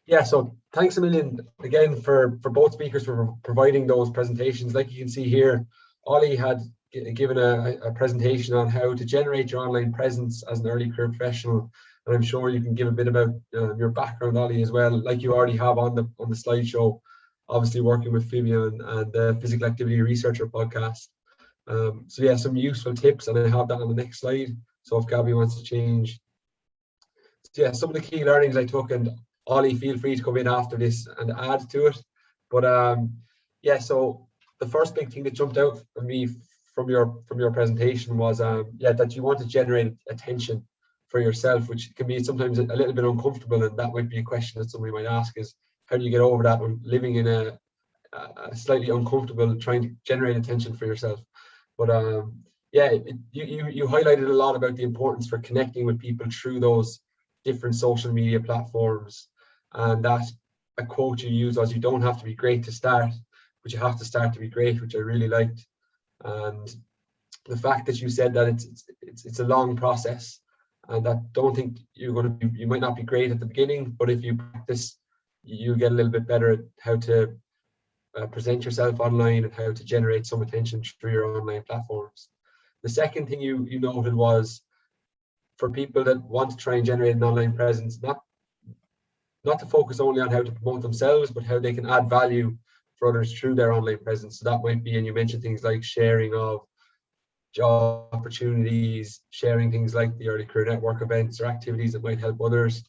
Yeah, so thanks a million again for both speakers for providing those presentations. Like you can see here, Ollie had given a presentation on how to generate your online presence as an early career professional, and I'm sure you can give a bit about your background, Ollie, as well, like you already have on the slideshow. Obviously, working with Fabian and the Physical Activity Researcher podcast. So yeah, some useful tips, and I have that on the next slide. So if Gabby wants to change. So yeah, some of the key learnings I took, and Ollie, feel free to come in after this and add to it. But yeah, so the first big thing that jumped out for me from your presentation was yeah, that you want to generate attention for yourself, which can be sometimes a little bit uncomfortable, and that might be a question that somebody might ask: is how do you get over that when living in a slightly uncomfortable trying to generate attention for yourself? But yeah, you highlighted a lot about the importance for connecting with people through those different social media platforms, and that a quote you use was, "You don't have to be great to start, but you have to start to be great," which I really liked. And the fact that you said that it's a long process, and that don't think you're going to be, you might not be great at the beginning, but if you practice, you get a little bit better at how to present yourself online and how to generate some attention through your online platforms. The second thing you noted was for people that want to try and generate an online presence, not to focus only on how to promote themselves, but how they can add value for others through their online presence. So that might be, and you mentioned things like sharing of job opportunities, sharing things like the early career network events or activities that might help others.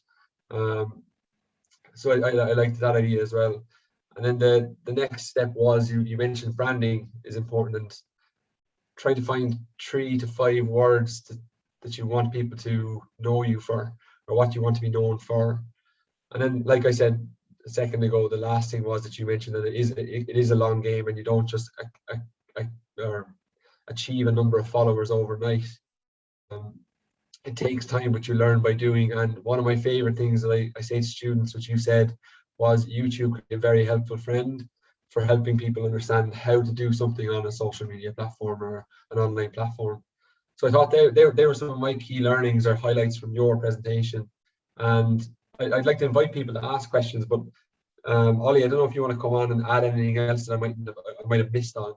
So I liked that idea as well. And then the next step was you mentioned branding is important, and try to find 3 to 5 words that you want people to know you for, or what you want to be known for. And then, like I said a second ago, the last thing was that you mentioned that it is a long game, and you don't just or achieve a number of followers overnight. It takes time, but you learn by doing. And one of my favorite things that I say to students, which you said, was YouTube could be a very helpful friend for helping people understand how to do something on a social media platform or an online platform. So I thought they were some of my key learnings or highlights from your presentation. And I'd like to invite people to ask questions, but Ollie, I don't know if you want to come on and add anything else that I might have missed on.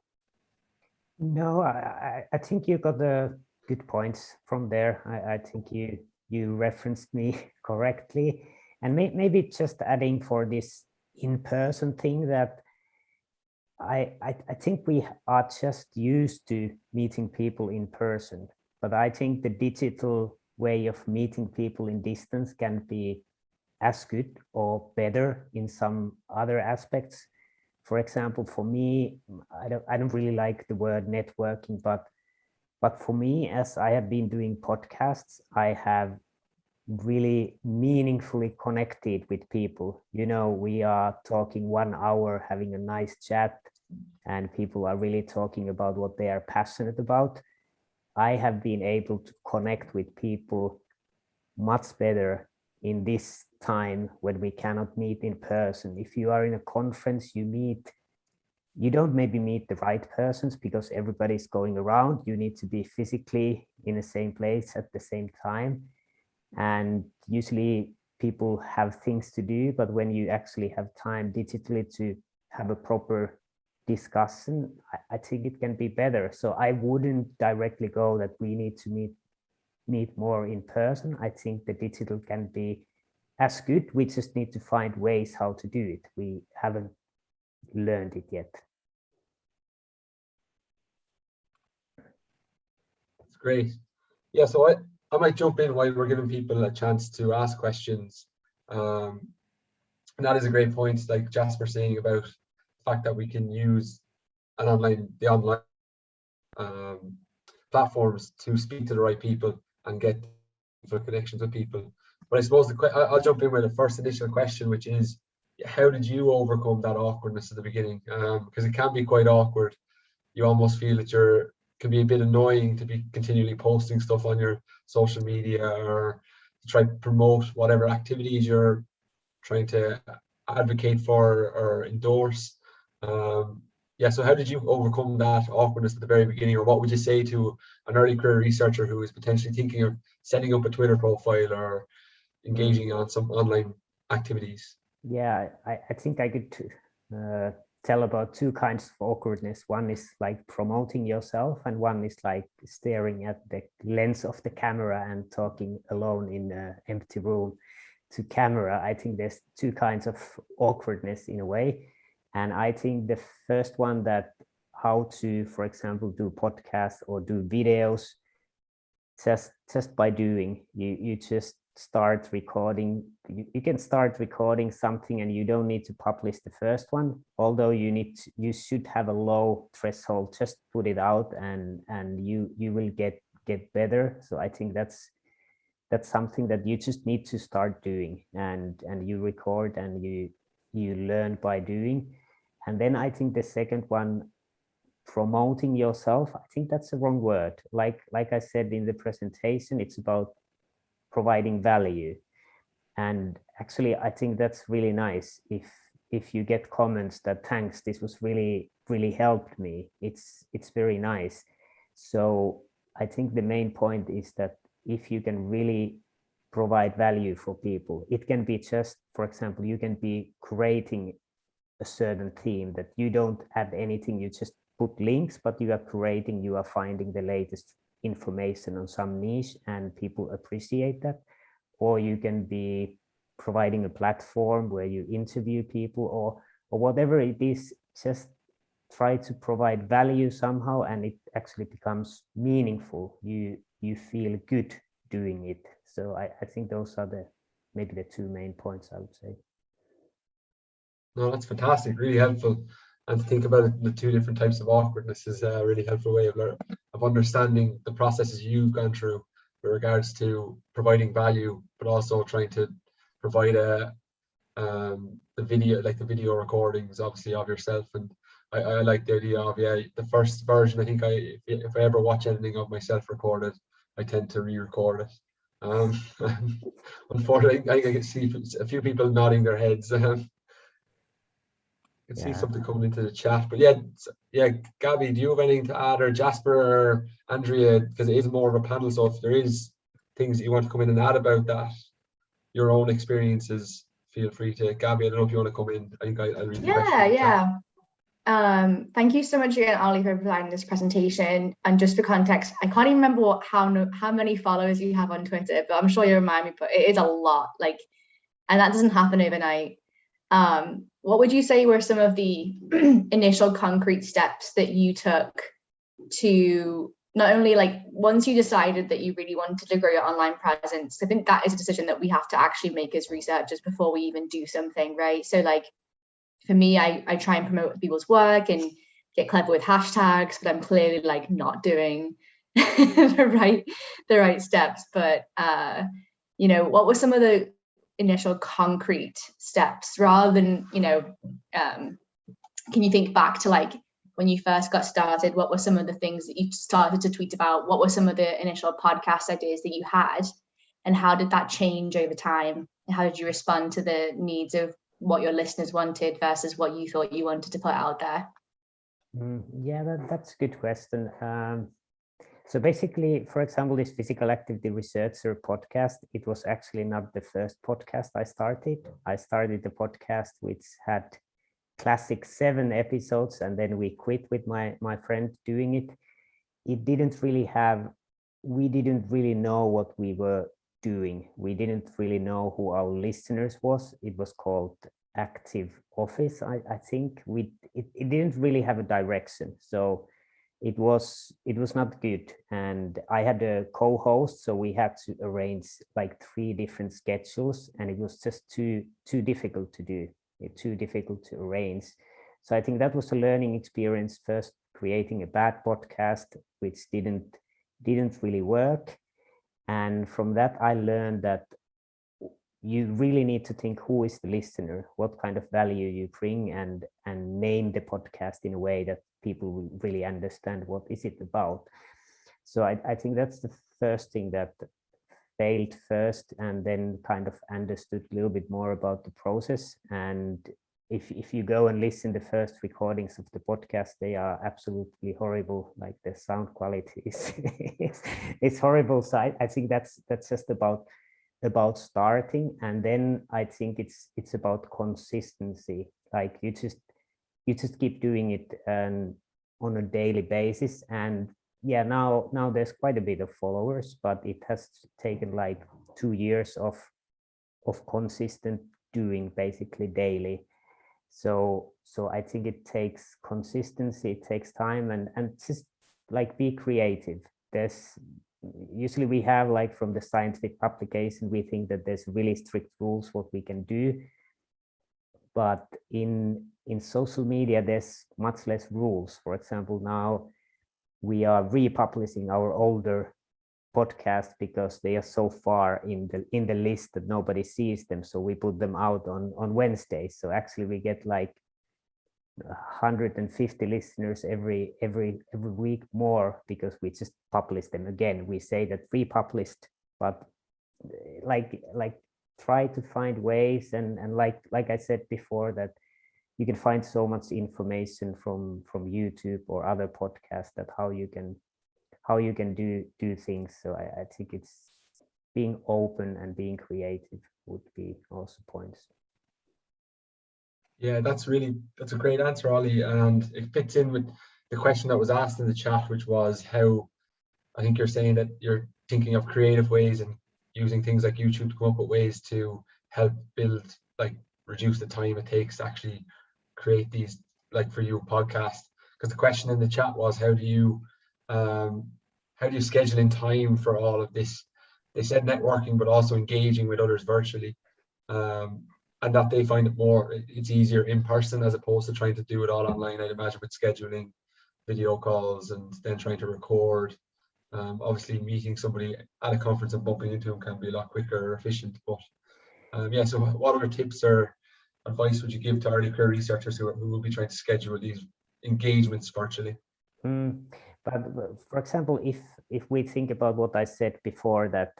No, I think you got the good points from there. I think you referenced me correctly, and maybe just adding for this in-person thing that I think we are just used to meeting people in person, but I think the digital way of meeting people in distance can be as good or better in some other aspects. For example, for me, I don't really like the word networking, but for me, as I have been doing podcasts, I have really meaningfully connected with people. You know, we are talking 1 hour, having a nice chat, and people are really talking about what they are passionate about. I have been able to connect with people much better in this time when we cannot meet in person. If you are in a conference, you don't maybe meet the right persons because everybody's going around. You need to be physically in the same place at the same time. And usually people have things to do, but when you actually have time digitally to have a proper discussion, I think it can be better. So I wouldn't directly go that we need to meet more in person. I think the digital can be as good. We just need to find ways how to do it. We haven't learned it yet. That's great. Yeah, so I might jump in while we're giving people a chance to ask questions. And that is a great point, like Jasper saying about the fact that we can use the online platforms to speak to the right people and get connections with people. But I suppose I'll jump in with the first initial question, which is, how did you overcome that awkwardness at the beginning? Because it can be quite awkward. You almost feel that can be a bit annoying to be continually posting stuff on your social media or to try to promote whatever activities you're trying to advocate for or endorse. Yeah, so how did you overcome that awkwardness at the very beginning, or what would you say to an early career researcher who is potentially thinking of setting up a Twitter profile or engaging on some online activities? Yeah, I think I could tell about two kinds of awkwardness. One is like promoting yourself, and one is like staring at the lens of the camera and talking alone in an empty room to camera. I think there's two kinds of awkwardness in a way. And I think the first one, that how to, for example, do podcasts or do videos, just by doing, you just start recording. You can start recording something and you don't need to publish the first one, although you should have a low threshold. Just put it out and you will get better. So I think that's something that you just need to start doing, and you record and you learn by doing. And then I think the second one, promoting yourself, I think that's the wrong word. Like I said in the presentation, it's about providing value. And actually, I think that's really nice. If you get comments that, thanks, this was really helped me, it's very nice. So I think the main point is that if you can really provide value for people, it can be just, for example, you can be creating a certain theme that you don't add anything, you just put links, but you are creating, you are finding the latest information on some niche and people appreciate that. Or you can be providing a platform where you interview people, or whatever it is. Just try to provide value somehow, and it actually becomes meaningful. You feel good doing it. So I think those are maybe the two main points, I would say. No, that's fantastic, really helpful. And to think about it, the two different types of awkwardness is a really helpful way of understanding the processes you've gone through with regards to providing value, but also trying to provide the video recordings, obviously, of yourself. And I like the idea of, yeah, the first version. I think if I ever watch anything of myself recorded, I tend to re-record it. Unfortunately, I can see a few people nodding their heads. I can see something coming into the chat, but yeah, Gabby, do you have anything to add, or Jasper or Andrea, because it is more of a panel, so if there is things that you want to come in and add about that, your own experiences, feel free to. Gabby, I don't know if you want to come in. I think I'll read the question. Yeah. Thank you so much again, Olli, for providing this presentation. And just for context, I can't even remember how many followers you have on Twitter, but I'm sure you remind me, but it is a lot, and that doesn't happen overnight. What would you say were some of the initial concrete steps that you took to not only, once you decided that you really wanted to grow your online presence? I think that is a decision that we have to actually make as researchers before we even do something, right? So for me, I try and promote people's work and get clever with hashtags, but I'm clearly not doing the right steps. But what were some of the initial concrete steps, rather than can you think back to when you first got started? What were some of the things that you started to tweet about? What were some of the initial podcast ideas that you had, and how did that change over time? How did you respond to the needs of what your listeners wanted versus what you thought you wanted to put out there? Yeah, that's a good question. So basically, for example, this Physical Activity Researcher podcast, it was actually not the first podcast I started. I started the podcast which had classic 7 episodes, and then we quit with my friend doing it. We didn't really know what we were doing. We didn't really know who our listeners was. It was called Active Office. I think it didn't really have a direction. So it was not good, and I had a co-host, so we had to arrange 3 different schedules, and it was just too difficult to do, too difficult to arrange. So I think that was a learning experience, first creating a bad podcast which didn't really work. And from that I learned that you really need to think, who is the listener, what kind of value you bring, and name the podcast in a way that people will really understand what is it about. So I think that's the first thing that failed first, and then kind of understood a little bit more about the process. And if you go and listen the first recordings of the podcast, they are absolutely horrible. The sound quality is it's horrible. So I think that's just about about starting, and then I think it's about consistency. Like you just keep doing it on a daily basis. And yeah, now there's quite a bit of followers, but it has taken like 2 years of consistent doing basically daily. So I think it takes consistency, it takes time, and just like be creative. There's usually we have, like, from the scientific publication, we think that there's really strict rules what we can do, but in social media there's much less rules. For example, now we are republishing our older podcast because they are so far in the list that nobody sees them, so we put them out on Wednesday. So actually we get like 150 listeners every week more, because we just publish them again. We say that republished, but like try to find ways, and like I said before, that you can find so much information from YouTube or other podcasts, that how you can do things. So I think it's being open and being creative would be also points. Yeah, that's a great answer, Ollie, and it fits in with the question that was asked in the chat, which was how, I think you're saying that you're thinking of creative ways and using things like YouTube to come up with ways to help build, like, reduce the time it takes to actually create these, like, for you, podcasts. Because the question in the chat was, how do you schedule in time for all of this? They said networking, but also engaging with others virtually. And that they find it's easier in person as opposed to trying to do it all online. I'd imagine with scheduling video calls and then trying to record. Obviously meeting somebody at a conference and bumping into them can be a lot quicker or efficient. But yeah, so what other tips or advice would you give to early career researchers who will be trying to schedule these engagements virtually? But for example, if we think about what I said before, that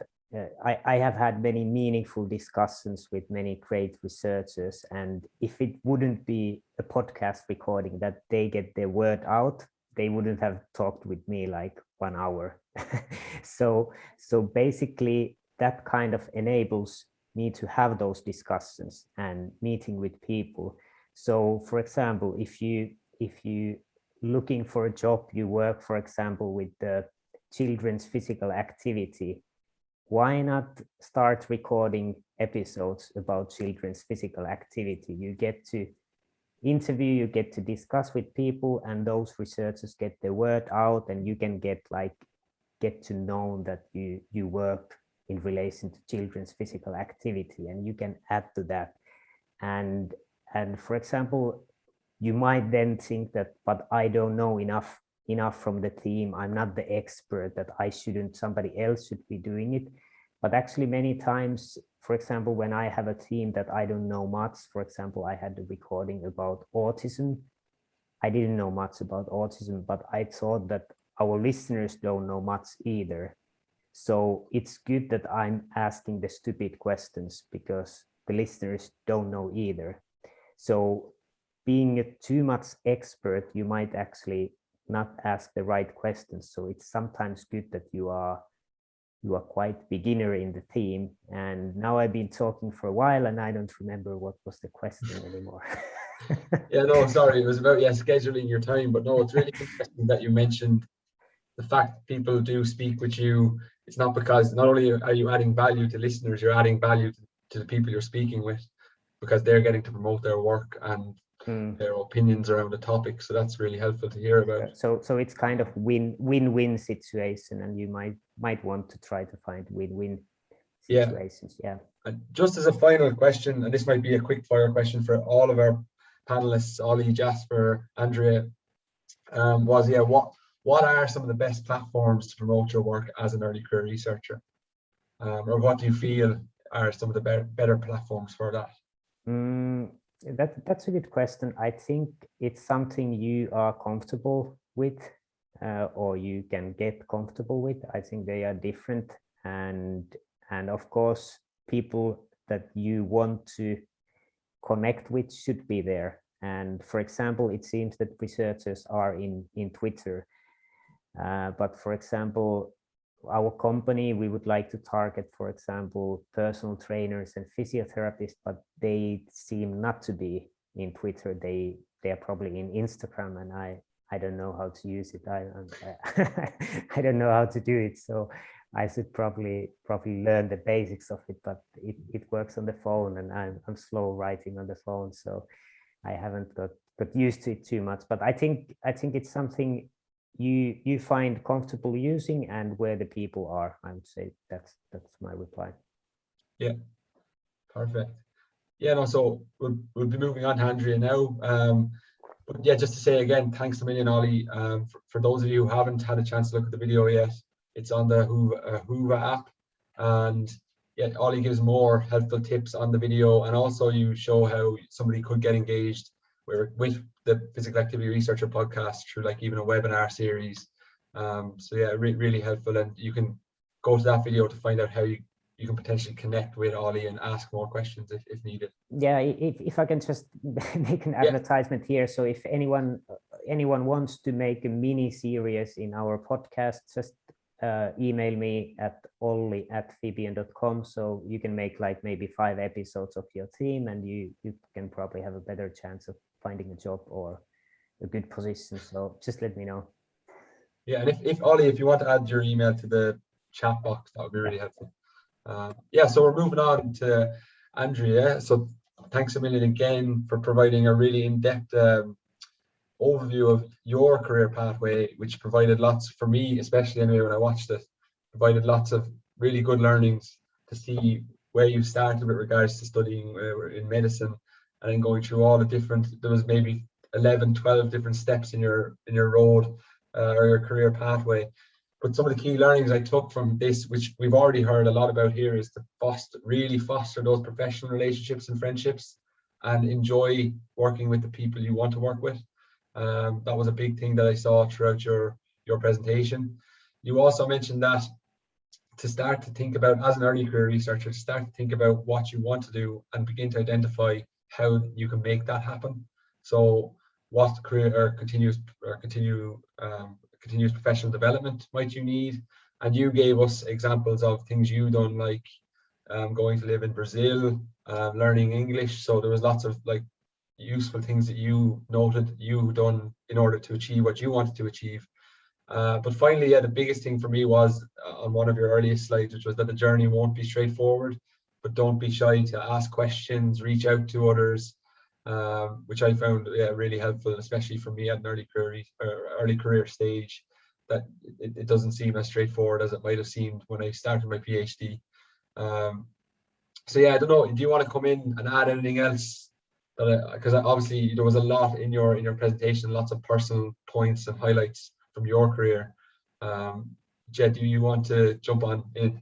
I have had many meaningful discussions with many great researchers, and if it wouldn't be a podcast recording that they get their word out, they wouldn't have talked with me like 1 hour. So basically that kind of enables me to have those discussions and meeting with people. So for example, if you looking for a job, you work, for example, with the children's physical activity, why not start recording episodes about children's physical activity? You get to interview, you get to discuss with people, and those researchers get their word out, and you can get to know that you work in relation to children's physical activity, and you can add to that. And for example, you might then think that, but I don't know enough from the team, I'm not the expert, that somebody else should be doing it. But actually many times, for example, when I have a team that I don't know much, for example, I had a recording about autism. I didn't know much about autism, but I thought that our listeners don't know much either. So it's good that I'm asking the stupid questions, because the listeners don't know either. So being too much expert, you might actually not ask the right questions. So it's sometimes good that you are quite beginner in the team. And now I've been talking for a while and I don't remember what was the question anymore. Yeah, no, sorry, it was about scheduling your time. But no, it's really interesting that you mentioned the fact that people do speak with you. It's not because not only are you adding value to listeners, you're adding value to the people you're speaking with, because they're getting to promote their work and their opinions around the topic. So that's really helpful to hear about. So it's kind of win-win situation, and you might want to try to find win-win situations. Yeah. And just as a final question, and this might be a quick fire question for all of our panelists, Olli, Jasper, Andrea, what are some of the best platforms to promote your work as an early career researcher? Or what do you feel are some of the better platforms for that? That's a good question. I think it's something you are comfortable with, or you can get comfortable with. I think they are different, and of course people that you want to connect with should be there. And for example, it seems that researchers are in Twitter, but for example, our company, we would like to target, for example, personal trainers and physiotherapists, but they seem not to be in Twitter. They are probably in Instagram, and I don't know how to use it. I don't know how to do it. So I should probably learn the basics of it, but it works on the phone, and I'm slow writing on the phone, so I haven't got used to it too much. But I think it's something you find comfortable using, and where the people are. I would say that's my reply. Yeah, perfect. Yeah, no, so we'll be moving on to Andrea now. But yeah, just to say again, thanks a million, Olli. For those of you who haven't had a chance to look at the video yet, it's on the Whova app, and yeah, Olli gives more helpful tips on the video, and also you show how somebody could get engaged with the Physical Activity Researcher podcast through like even a webinar series. So yeah, really helpful, and you can go to that video to find out how you can potentially connect with Olli and ask more questions if needed. Yeah, if I can just make an advertisement here. So if anyone wants to make a mini series in our podcast, just email me at olli@fibion.com. So you can make like maybe 5 episodes of your theme, and you can probably have a better chance of finding a job or a good position. So just let me know. Yeah, and if Olli, if you want to add your email to the chat box, that would be really helpful. Yeah, so we're moving on to Andrea. So thanks a million again for providing a really in-depth overview of your career pathway, which provided lots, for me especially anyway when I watched it, provided lots of really good learnings to see where you started with regards to studying in medicine, and then going through all the different, there was maybe 11, 12 different steps in your road or your career pathway. But some of the key learnings I took from this, which we've already heard a lot about here, is to really foster those professional relationships and friendships, and enjoy working with the people you want to work with. That was a big thing that I saw throughout your presentation. You also mentioned that to start to think about, as an early career researcher, start to think about what you want to do and begin to identify how you can make that happen. So what career or continuous professional development might you need? And you gave us examples of things you done, like going to live in Brazil, learning English. So there was lots of like useful things that you noted you done in order to achieve what you wanted to achieve. But finally, yeah, the biggest thing for me was on one of your earliest slides, which was that the journey won't be straightforward, but don't be shy to ask questions, reach out to others, which I found really helpful, especially for me at an early career stage, that it doesn't seem as straightforward as it might have seemed when I started my PhD. So yeah, I don't know, do you want to come in and add anything else? Because obviously there was a lot in your presentation, lots of personal points and highlights from your career. Jed, do you want to jump on in?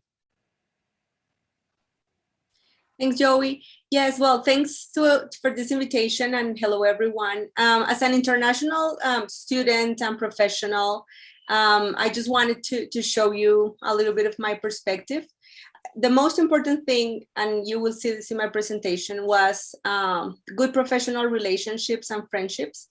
Thanks, Joey. Yes, well, thanks for this invitation, and hello, everyone. As an international student and professional, I just wanted to show you a little bit of my perspective. The most important thing, and you will see this in my presentation, was good professional relationships and friendships.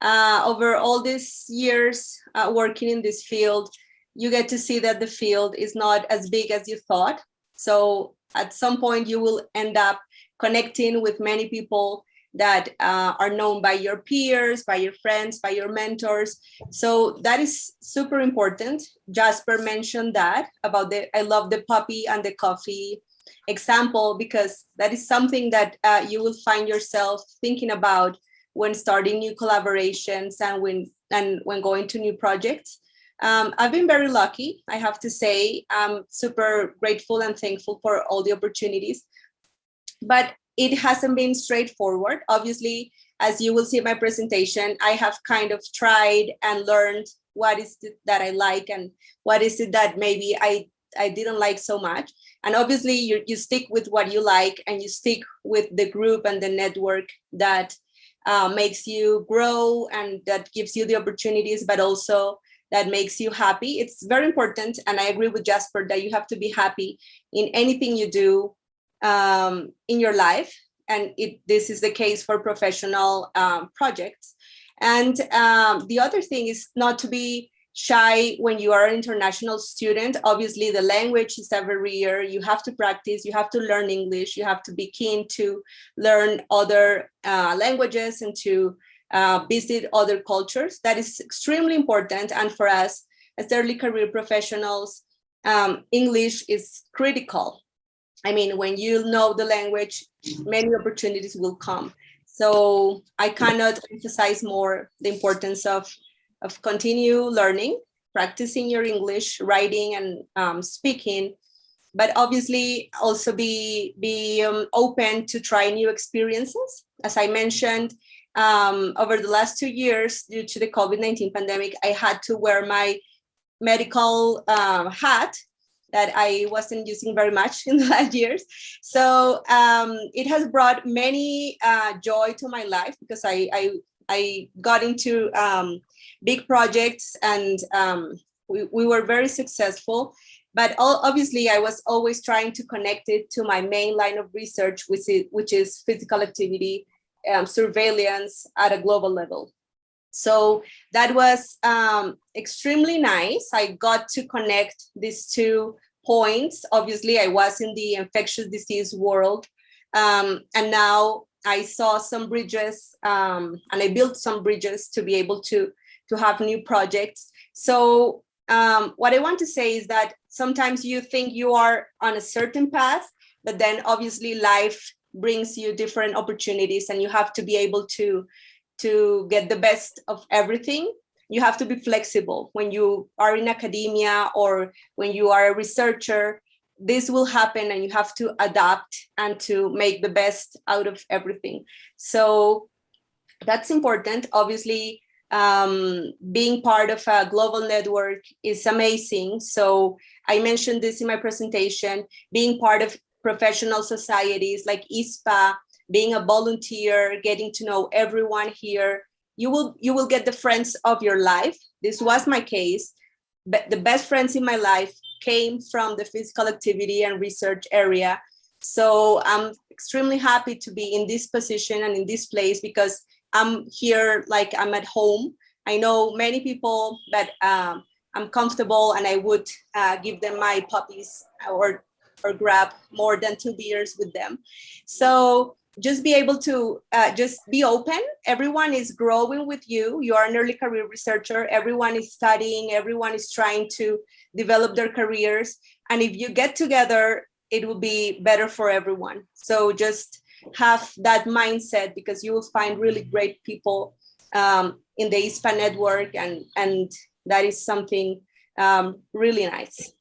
Over all these years working in this field, you get to see that the field is not as big as you thought. So at some point, you will end up connecting with many people that are known by your peers, by your friends, by your mentors. So that is super important. Jasper mentioned that about I love the puppy and the coffee example, because that is something that you will find yourself thinking about when starting new collaborations and when going to new projects. I've been very lucky, I have to say. I'm super grateful and thankful for all the opportunities, but it hasn't been straightforward. Obviously, as you will see in my presentation, I have kind of tried and learned what is it that I like and what is it that maybe I didn't like so much. And obviously you stick with what you like, and you stick with the group and the network that makes you grow and that gives you the opportunities, but also that makes you happy. It's very important, and I agree with Jasper that you have to be happy in anything you do in your life, and this is the case for professional projects. And the other thing is not to be shy when you are an international student. Obviously, the language is every year. You have to practice, you have to learn English, you have to be keen to learn other languages and to visit other cultures. That is extremely important. And for us as early career professionals, English is critical. I mean, when you know the language, many opportunities will come. So I cannot emphasize more the importance of continue learning, practicing your English, writing and speaking, but obviously also be open to try new experiences. As I mentioned, over the last 2 years, due to the COVID-19 pandemic, I had to wear my medical hat that I wasn't using very much in the last years. So it has brought many joy to my life, because I got into big projects, and we were very successful. But obviously, I was always trying to connect it to my main line of research, which is physical activity surveillance at a global level. So that was extremely nice. I got to connect these 2 points. Obviously, I was in the infectious disease world, and now I saw some bridges, and I built some bridges to be able to have new projects. So what I want to say is that sometimes you think you are on a certain path, but then obviously life brings you different opportunities, and you have to be able to get the best of everything. You have to be flexible when you are in academia or when you are a researcher. This will happen, and you have to adapt and to make the best out of everything. So that's important. Obviously, being part of a global network is amazing. So I mentioned this in my presentation, being part of professional societies like ISPAH, being a volunteer, getting to know everyone here. You will get the friends of your life. This was my case. But the best friends in my life came from the physical activity and research area. So I'm extremely happy to be in this position and in this place, because I'm here like I'm at home. I know many people that I'm comfortable, and I would give them my puppies or grab more than 2 beers with them. So just be able to just be open. Everyone is growing with you. You are an early career researcher. Everyone is studying. Everyone is trying to develop their careers. And if you get together, it will be better for everyone. So just have that mindset, because you will find really great people in the ISPAH network. And that is something really nice.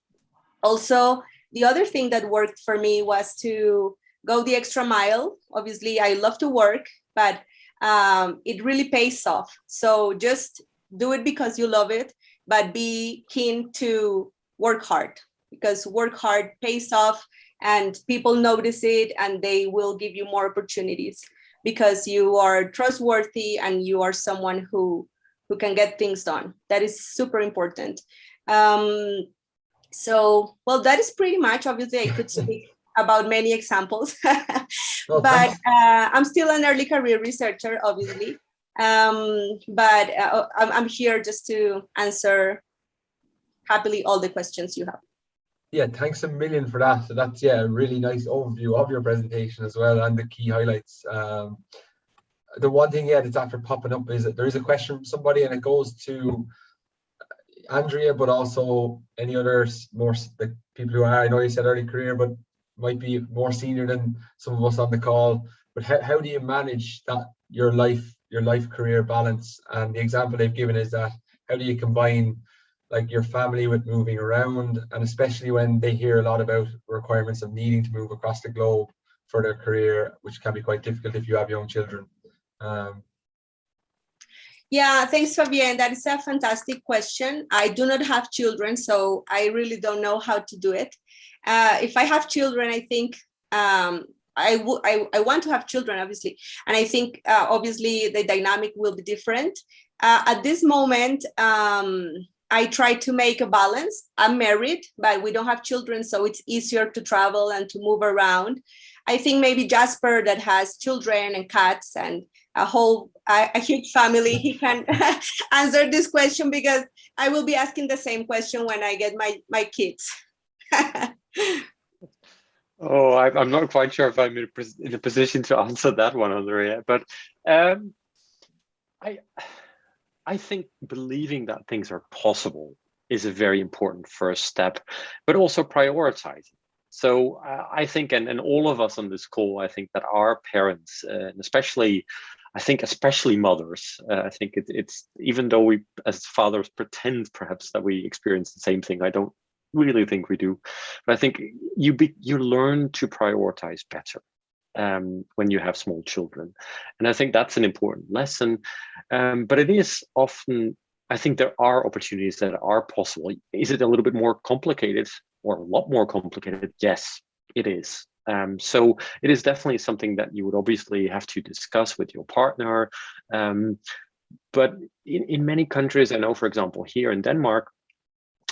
Also, the other thing that worked for me was to go the extra mile. Obviously, I love to work, but it really pays off. So just do it because you love it, but be keen to work hard, because work hard pays off, and people notice it, and they will give you more opportunities because you are trustworthy and you are someone who can get things done. That is super important. So, well, that is pretty much. Obviously, I could speak about many examples, but I'm still an early career researcher, obviously. But I'm here just to answer happily all the questions you have. Yeah, thanks a million for that. So that's, yeah, a really nice overview of your presentation as well, and the key highlights. The one thing, yeah, that's after popping up is that there is a question from somebody, and it goes to Andrea, but also any others, more like people who are, I know you said early career, but might be more senior than some of us on the call. But how do you manage that, your life career balance? And the example they've given is that how do you combine like your family with moving around, and especially when they hear a lot about requirements of needing to move across the globe for their career, which can be quite difficult if you have young children. Yeah, thanks, Fabienne. That is a fantastic question. I do not have children, so I really don't know how to do it. If I have children, I think I want to have children, obviously. And I think, obviously, the dynamic will be different. At this moment, I try to make a balance. I'm married, but we don't have children, so it's easier to travel and to move around. I think maybe Jasper, that has children and cats and a huge family, he can answer this question, because I will be asking the same question when I get my kids. Oh, I'm not quite sure if I'm in a position to answer that one, Andrea, but I think believing that things are possible is a very important first step, but also prioritizing. So I think, and all of us on this call, I think that our parents, and especially mothers, I think it's, even though we as fathers pretend perhaps that we experience the same thing, I don't really think we do, but I think you learn to prioritize better when you have small children, and I think that's an important lesson. But it is often, I think there are opportunities that are possible. Is it a little bit more complicated, or a lot more complicated? Yes, it is. So it is definitely something that you would obviously have to discuss with your partner. But in many countries, I know, for example, here in Denmark,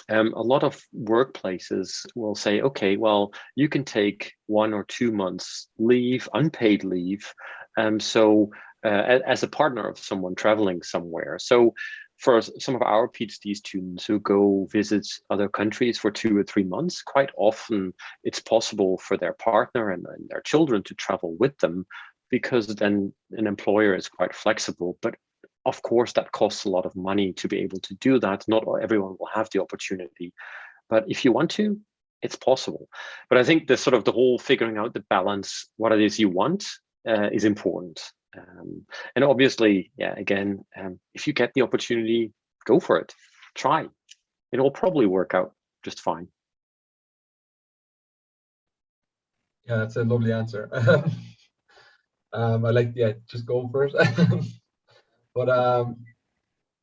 a lot of workplaces will say, okay, well, you can take 1 or 2 months leave, unpaid leave, as a partner of someone traveling somewhere. So for some of our PhD students who go visit other countries for 2 or 3 months, quite often it's possible for their partner and their children to travel with them, because then an employer is quite flexible. But of course, that costs a lot of money to be able to do that. Not everyone will have the opportunity, but if you want to, it's possible. But I think the whole figuring out the balance, what it is you want, is important. And obviously, yeah, again, if you get the opportunity, go for it. Try. It will probably work out just fine. Yeah, that's a lovely answer. I like, yeah, just go for it. But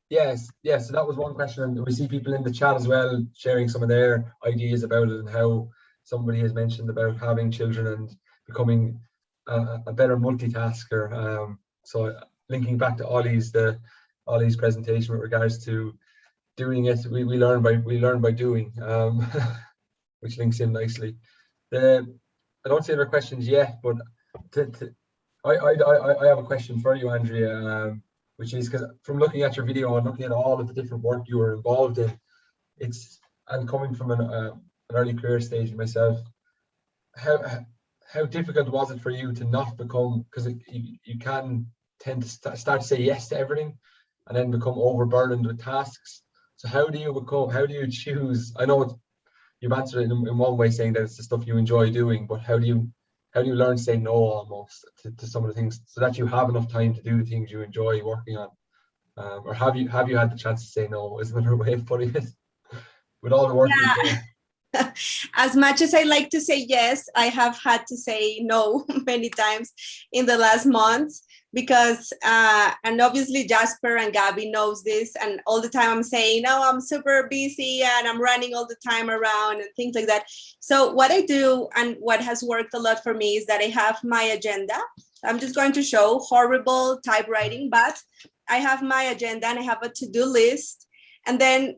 yes, so that was one question, and we see people in the chat as well sharing some of their ideas about it, and how somebody has mentioned about having children and becoming a better multitasker. So linking back to Olli's presentation with regards to doing it, we learn by doing, which links in nicely. I don't see other questions yet, but I have a question for you, Andrea, which is, because from looking at your video and looking at all of the different work you were involved in, and coming from an early career stage myself, how difficult was it for you to not become, because you can tend to start to say yes to everything and then become overburdened with tasks. So how do you choose? I know you've answered it in one way, saying that it's the stuff you enjoy doing, but how do you learn to say no almost to some of the things, so that you have enough time to do the things you enjoy working on? Or have you had the chance to say no? Is another way of putting it, with all the work you're doing? As much as I like to say yes, I have had to say no many times in the last months, because and obviously Jasper and Gabby knows this, and all the time I'm saying, no, I'm super busy and I'm running all the time around and things like that. So what I do, and what has worked a lot for me, is that I have my agenda. I'm just going to show horrible typewriting, but I have my agenda and I have a to-do list. And then,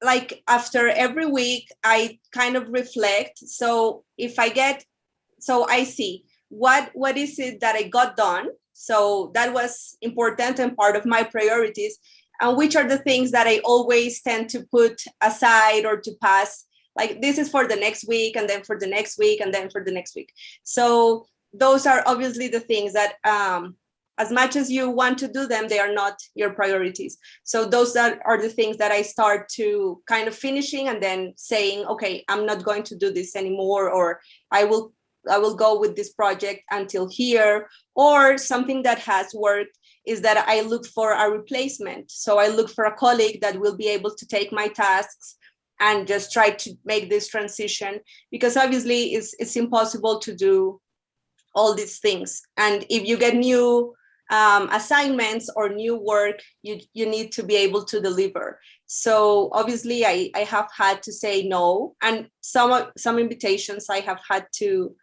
like, after every week, I kind of reflect. So I see what is it that I got done. So that was important and part of my priorities. And which are the things that I always tend to put aside or to pass, like this is for the next week, and then for the next week, and then for the next week. So those are obviously the things that, as much as you want to do them, they are not your priorities. So those are the things that I start to kind of finishing, and then saying, okay, I'm not going to do this anymore, or I will go with this project until here. Or something that has worked is that I look for a replacement. So I look for a colleague that will be able to take my tasks and just try to make this transition, because obviously it's impossible to do all these things. And if you get new assignments or new work, you need to be able to deliver. So obviously I have had to say no, and some invitations I have had to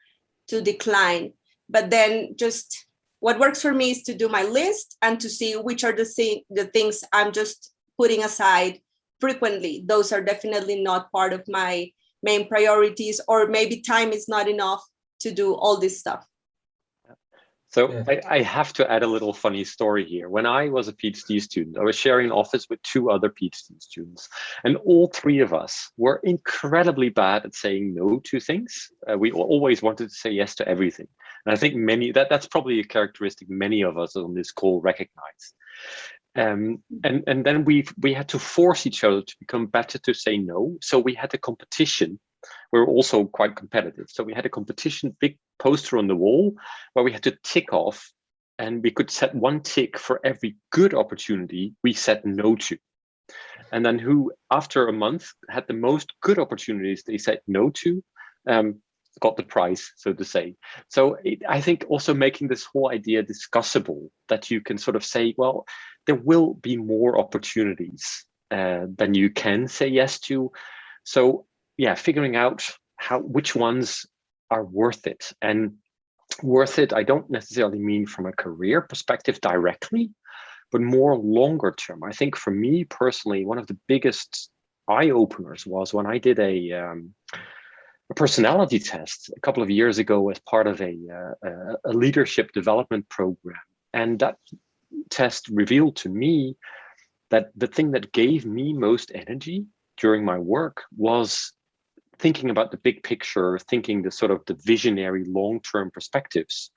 decline. But then just what works for me is to do my list and to see which are the things I'm just putting aside frequently. Those are definitely not part of my main priorities, or maybe time is not enough to do all this stuff. So Yeah. I have to add a little funny story here. When I was a PhD student, I was sharing an office with 2 other PhD students, and all 3 of us were incredibly bad at saying no to things. We always wanted to say yes to everything. And I think that's probably a characteristic many of us on this call recognize. And then we had to force each other to become better to say no. So we had a competition. We were also quite competitive. So we had a competition, big poster on the wall where we had to tick off, and we could set 1 tick for every good opportunity we said no to. And then who, after a month, had the most good opportunities they said no to, got the prize, so to say. So I think also making this whole idea discussable, that you can sort of say, well, there will be more opportunities than you can say yes to. So yeah, figuring out which ones are worth it. And worth it, I don't necessarily mean from a career perspective directly, but more longer term. I think for me personally, one of the biggest eye openers was when I did a personality test a couple of years ago as part of a leadership development program. And that test revealed to me that the thing that gave me most energy during my work was thinking about the big picture, thinking the sort of the visionary long-term perspectives.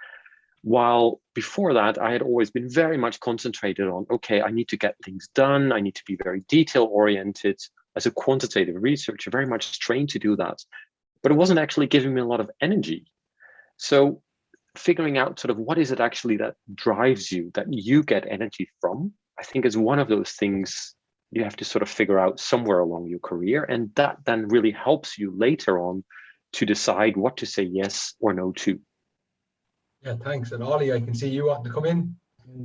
While before that, I had always been very much concentrated on, okay, I need to get things done. I need to be very detail-oriented. As a quantitative researcher, very much trained to do that. But it wasn't actually giving me a lot of energy. So figuring out sort of what is it actually that drives you, that you get energy from, I think is one of those things you have to sort of figure out somewhere along your career. And that then really helps you later on to decide what to say yes or no to. Yeah, thanks. And Olli, I can see you want to come in.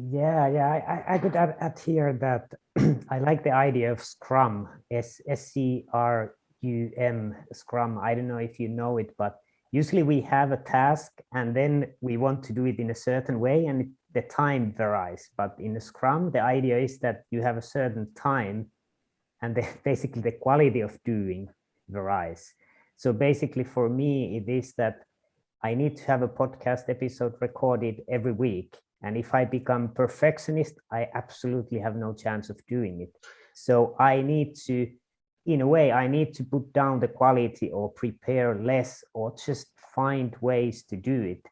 Yeah, I could add here that I like the idea of Scrum, SCRUM, Scrum. I don't know if you know it, but usually we have a task and then we want to do it in a certain way and the time varies. But in the Scrum, the idea is that you have a certain time and basically the quality of doing varies. So basically for me, it is that I need to have a podcast episode recorded every week. And if I become perfectionist, I absolutely have no chance of doing it. So I need to, in a way, I need to put down the quality or prepare less or just find ways to do it.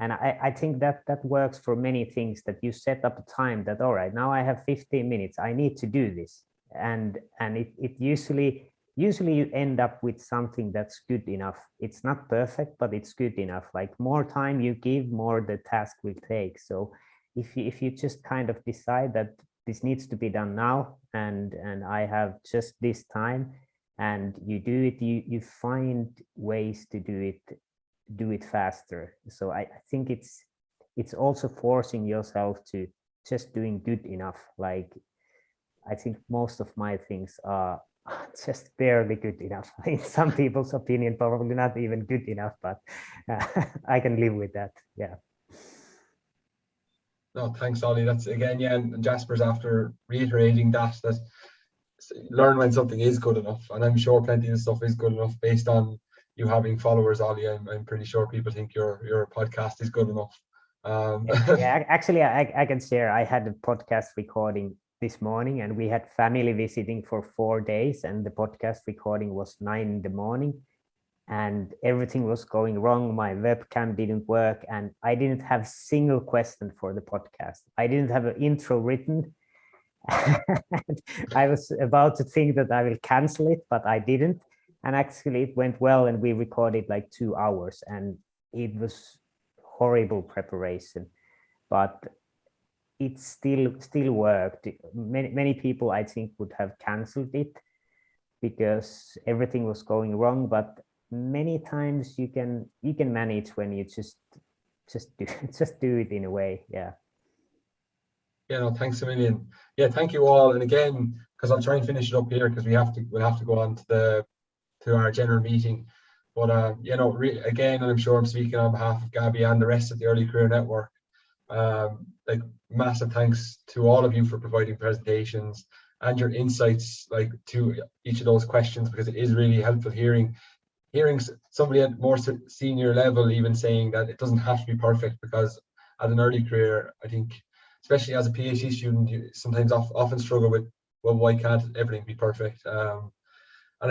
And I think that works for many things, that you set up a time that, all right, now I have 15 minutes, I need to do this. And it usually you end up with something that's good enough. It's not perfect, but it's good enough. Like more time you give, more the task will take. So if you just kind of decide that this needs to be done now, and I have just this time, and you do it, you find ways to do it faster. So I think it's also forcing yourself to just doing good enough. Like I think most of my things are just barely good enough. In some people's opinion, probably not even good enough, but I can live with that. Yeah. No, thanks, Olli. That's again, yeah, and Jasper's after reiterating that learn when something is good enough, and I'm sure plenty of stuff is good enough based on you having followers, Olli. I'm pretty sure people think your podcast is good enough. Yeah, actually, I can share. I had a podcast recording this morning, and we had family visiting for 4 days, and the podcast recording was 9 in the morning, and everything was going wrong. My webcam didn't work, and I didn't have a single question for the podcast. I didn't have an intro written. I was about to think that I will cancel it, but I didn't. And actually it went well, and we recorded like 2 hours, and it was horrible preparation, but it still worked. Many people, I think, would have canceled it because everything was going wrong, but many times you can manage when you just do it in a way. Yeah. Yeah, no, thanks a million. Yeah, thank you all. And again, because I'll try and finish it up here because we'll have to go on to our general meeting. But you know, again, and I'm sure I'm speaking on behalf of Gabby and the rest of the Early Career Network. Like massive thanks to all of you for providing presentations and your insights, like to each of those questions, because it is really helpful hearing hearing somebody at more senior level even saying that it doesn't have to be perfect, because at an early career, I think, especially as a PhD student, you sometimes often struggle with, well, why can't everything be perfect? And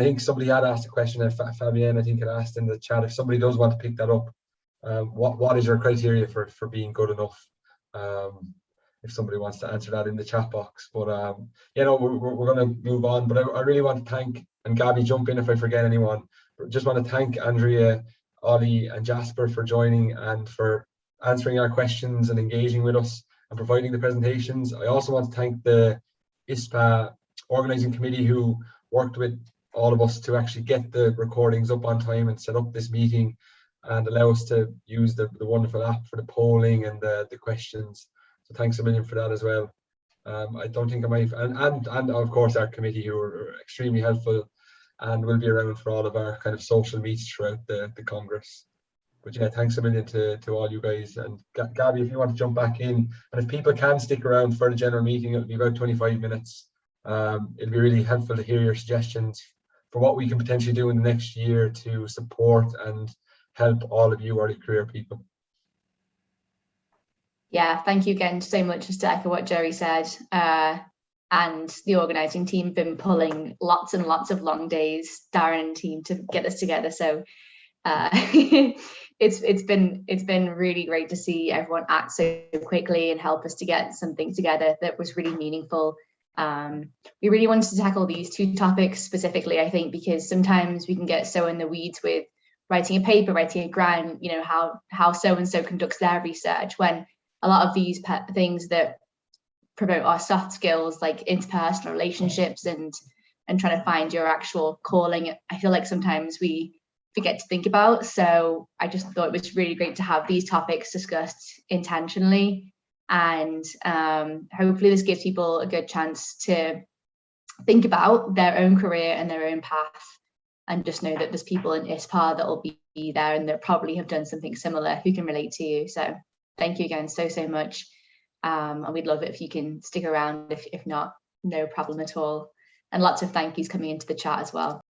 I think somebody had asked a question, Fabienne, I think, had asked in the chat, if somebody does want to pick that up, what is your criteria for being good enough? If somebody wants to answer that in the chat box. But you know, we're going to move on. But I really want to thank, and Gabby, jump in if I forget anyone. But just want to thank Andrea, Olli, and Jasper for joining and for answering our questions and engaging with us and providing the presentations. I also want to thank the ISPAH organizing committee who worked with all of us to actually get the recordings up on time and set up this meeting and allow us to use the wonderful app for the polling and the questions. So thanks a million for that as well. I don't think I might, and of course our committee, who are extremely helpful and will be around for all of our kind of social meets throughout the Congress. But yeah, thanks a million to all you guys. And Gabby, if you want to jump back in, and if people can stick around for the general meeting, it'll be about 25 minutes. It'll be really helpful to hear your suggestions for what we can potentially do in the next year to support and help all of you early career people. Yeah, thank you again so much, just to echo what Joey said. And the organising team have been pulling lots and lots of long days, Darren and team, to get this together. So it's been really great to see everyone act so quickly and help us to get something together that was really meaningful. We really wanted to tackle these two topics specifically, I think, because sometimes we can get so in the weeds with writing a paper, writing a grant, you know, how so-and-so conducts their research, when a lot of these things that promote our soft skills, like interpersonal relationships and trying to find your actual calling, I feel like sometimes we forget to think about. So I just thought it was really great to have these topics discussed intentionally. And hopefully this gives people a good chance to think about their own career and their own path, and just know that there's people in ISPAH that will be there and that probably have done something similar who can relate to you. So thank you again so much. And we'd love it if you can stick around. If not, no problem at all. And lots of thank yous coming into the chat as well.